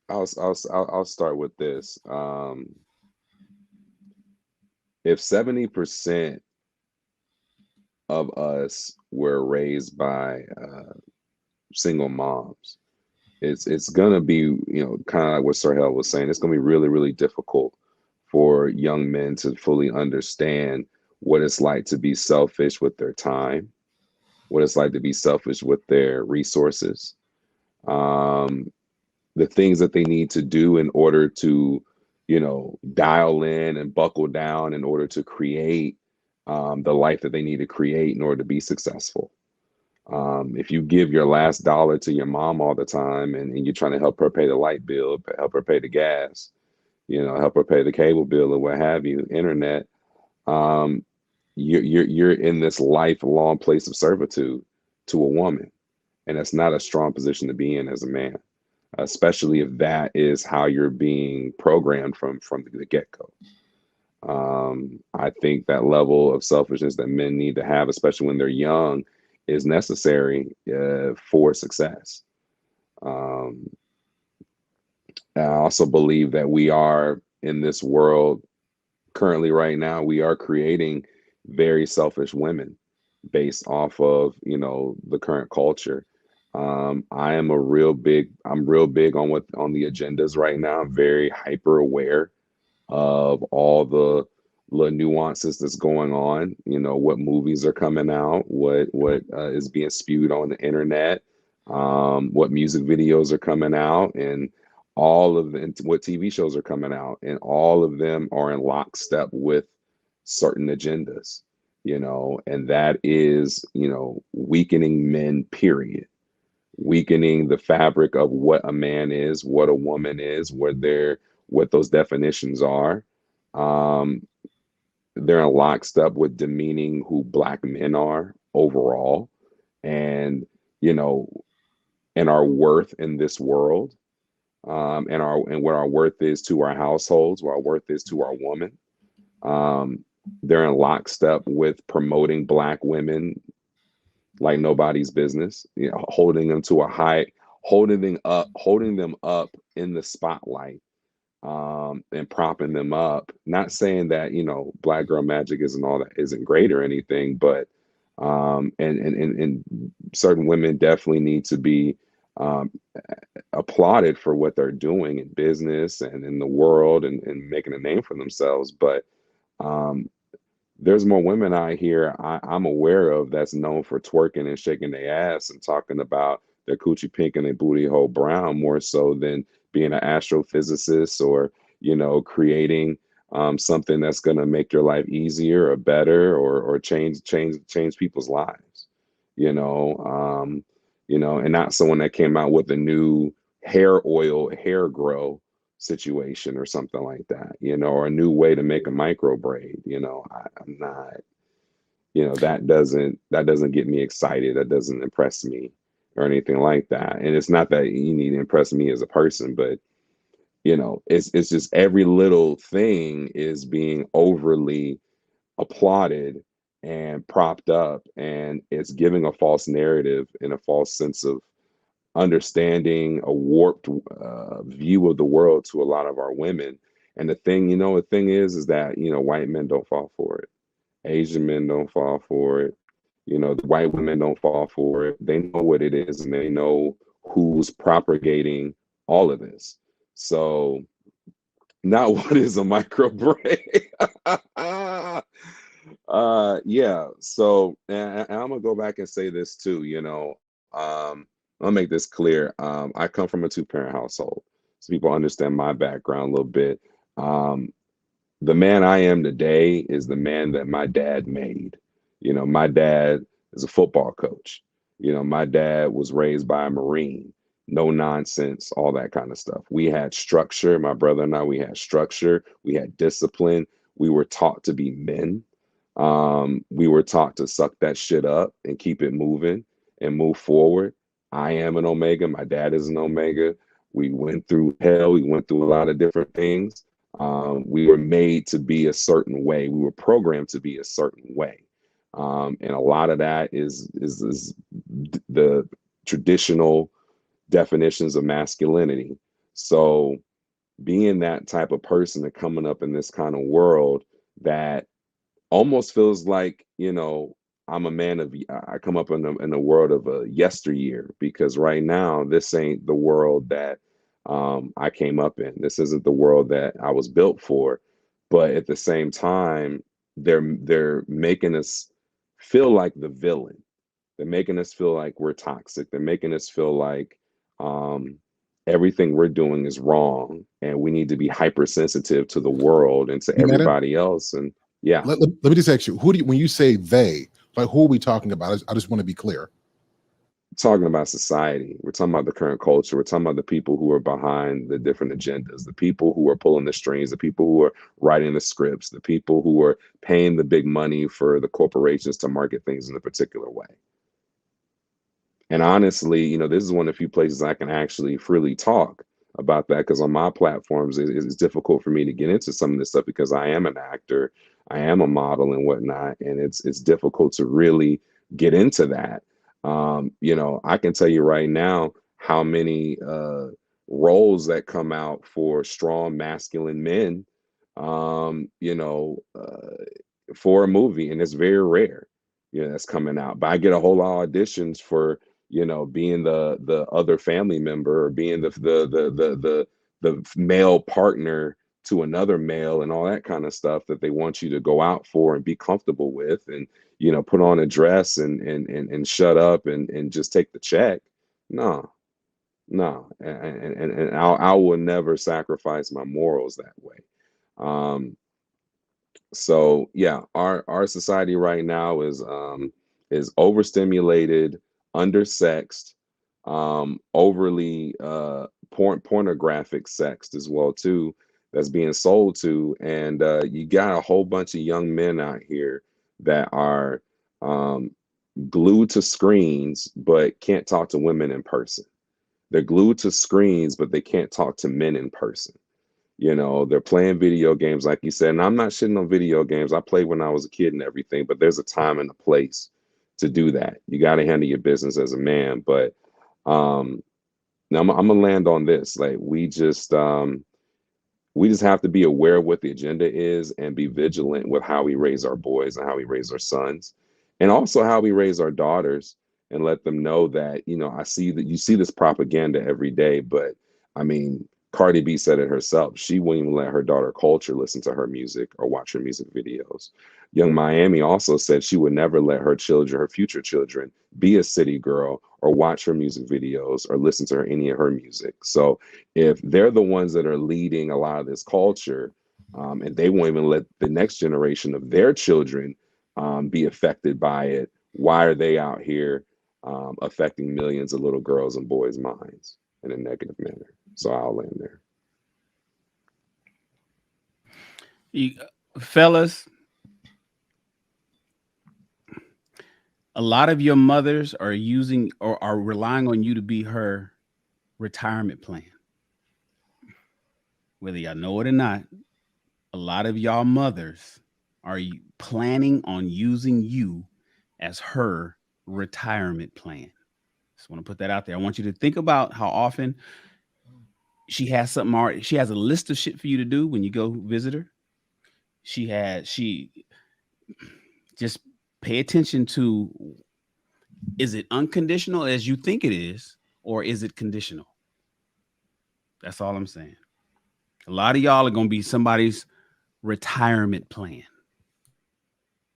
I'll start with this. If 70% of us were raised by single moms, it's gonna be, kind of like what Sir Hell was saying. It's gonna be really, really difficult for young men to fully understand what it's like to be selfish with their time, what it's like to be selfish with their resources, um, the things that they need to do in order to, dial in and buckle down in order to create the life that they need to create in order to be successful. If you give your last dollar to your mom all the time, and you're trying to help her pay the light bill, help her pay the gas, help her pay the cable bill or what have you, internet, um, you're in this lifelong place of servitude to a woman, and that's not a strong position to be in as a man, especially if that is how you're being programmed from the get-go. I think that level of selfishness that men need to have, especially when they're young, is necessary for success. Um, I also believe that we are in this world currently right now, we are creating very selfish women based off of, the current culture. I'm real big on the agendas right now. I'm very hyper aware of all the little nuances that's going on. What movies are coming out, what is being spewed on the internet, what music videos are coming out, and all of them, what TV shows are coming out, and all of them are in lockstep with certain agendas. And that is, weakening men. Period. Weakening the fabric of what a man is, what a woman is, what those definitions are. Um, they're in lockstep with demeaning who Black men are overall, and you know, and our worth in this world, and what our worth is to our households, what our worth is to our woman. Um, they're in lockstep with promoting Black women like nobody's business, holding them to a high, holding them up in the spotlight, and propping them up. Not saying that, Black girl magic isn't all that isn't great or anything, but and certain women definitely need to be um, applauded for what they're doing in business and in the world, and making a name for themselves. But um, there's more women out here I'm aware of that's known for twerking and shaking their ass and talking about their coochie pink and their booty hole brown, more so than being an astrophysicist, or creating something that's going to make your life easier or better, or change people's lives. You know, and not someone that came out with a new hair grow situation or something like that, or a new way to make a micro braid. I'm not, that doesn't get me excited. That doesn't impress me or anything like that. And it's not that you need to impress me as a person, but it's just every little thing is being overly applauded and propped up, and it's giving a false narrative and a false sense of understanding, a warped view of the world to a lot of our women. And the thing is that white men don't fall for it, Asian men don't fall for it, the white women don't fall for it. They know what it is, and they know who's propagating all of this. So, not what is a microbraid. Yeah. So, and I'm gonna go back and say this too. I'll make this clear. I come from a two-parent household, so people understand my background a little bit. Um, the man I am today is the man that my dad made. My dad is a football coach. My dad was raised by a Marine. No nonsense, all that kind of stuff. We had structure. My brother and I, we had structure. We had discipline. We were taught to be men. We were taught to suck that shit up and keep it moving and move forward. I am an Omega. My dad is an Omega. We went through hell. We went through a lot of different things. We were made to be a certain way. We were programmed to be a certain way, and a lot of that is the traditional definitions of masculinity. So being that type of person and coming up in this kind of world that almost feels like, I'm a man of, I come up in the world of a yesteryear, because right now this ain't the world that I came up in. This isn't the world that I was built for. But at the same time, they're making us feel like the villain. They're making us feel like we're toxic. They're making us feel like um, everything we're doing is wrong, and we need to be hypersensitive to the world and to You met him? everybody else. And yeah, Let me just ask you, who do you, when you say they, like who are we talking about? I just want to be clear. talking about society. We're talking about the current culture. We're talking about the people who are behind the different agendas, the people who are pulling the strings, the people who are writing the scripts, the people who are paying the big money for the corporations to market things in a particular way. And honestly, this is one of the few places I can actually freely talk about that, because on my platforms, it's difficult for me to get into some of this stuff because I am an actor, I am a model and whatnot, and it's difficult to really get into that. I can tell you right now how many roles that come out for strong masculine men, um, you know, uh, for a movie, and it's very rare, that's coming out. But I get a whole lot of auditions for being the other family member, or being the male partner to another male, and all that kind of stuff that they want you to go out for and be comfortable with, and put on a dress and shut up and just take the check. No, no, and I will never sacrifice my morals that way. Um, so yeah, our society right now is overstimulated, undersexed, overly pornographic sexed as well too, that's being sold to. And you got a whole bunch of young men out here that are um glued to screens but can't talk to women in person. They're glued to screens but they can't talk to men in person. They're playing video games, like you said. And I'm not shitting on video games. I played when I was a kid and everything, but there's a time and a place to do that. You got to handle your business as a man. But um, now I'm gonna land on this. Like we just have to be aware of what the agenda is and be vigilant with how we raise our boys and how we raise our sons, and also how we raise our daughters, and let them know that, I see that you see this propaganda every day. But I mean, Cardi B said it herself. She wouldn't even let her daughter Culture listen to her music or watch her music videos. Young Miami also said she would never let her children, her future children, be a city girl or watch her music videos or listen to any of her music. So if they're the ones that are leading a lot of this culture, and they won't even let the next generation of their children be affected by it, why are they out here affecting millions of little girls and boys' minds in a negative manner? So I'll land there. You, fellas, a lot of your mothers are using or are relying on you to be her retirement plan. Whether y'all know it or not, a lot of y'all mothers are planning on using you as her retirement plan. Just want to put that out there. I want you to think about how often she has something already. She has a list of shit for you to do when you go visit her. She just pay attention to, is it unconditional as you think it is, or is it conditional? That's all I'm saying. A lot of y'all are going to be somebody's retirement plan.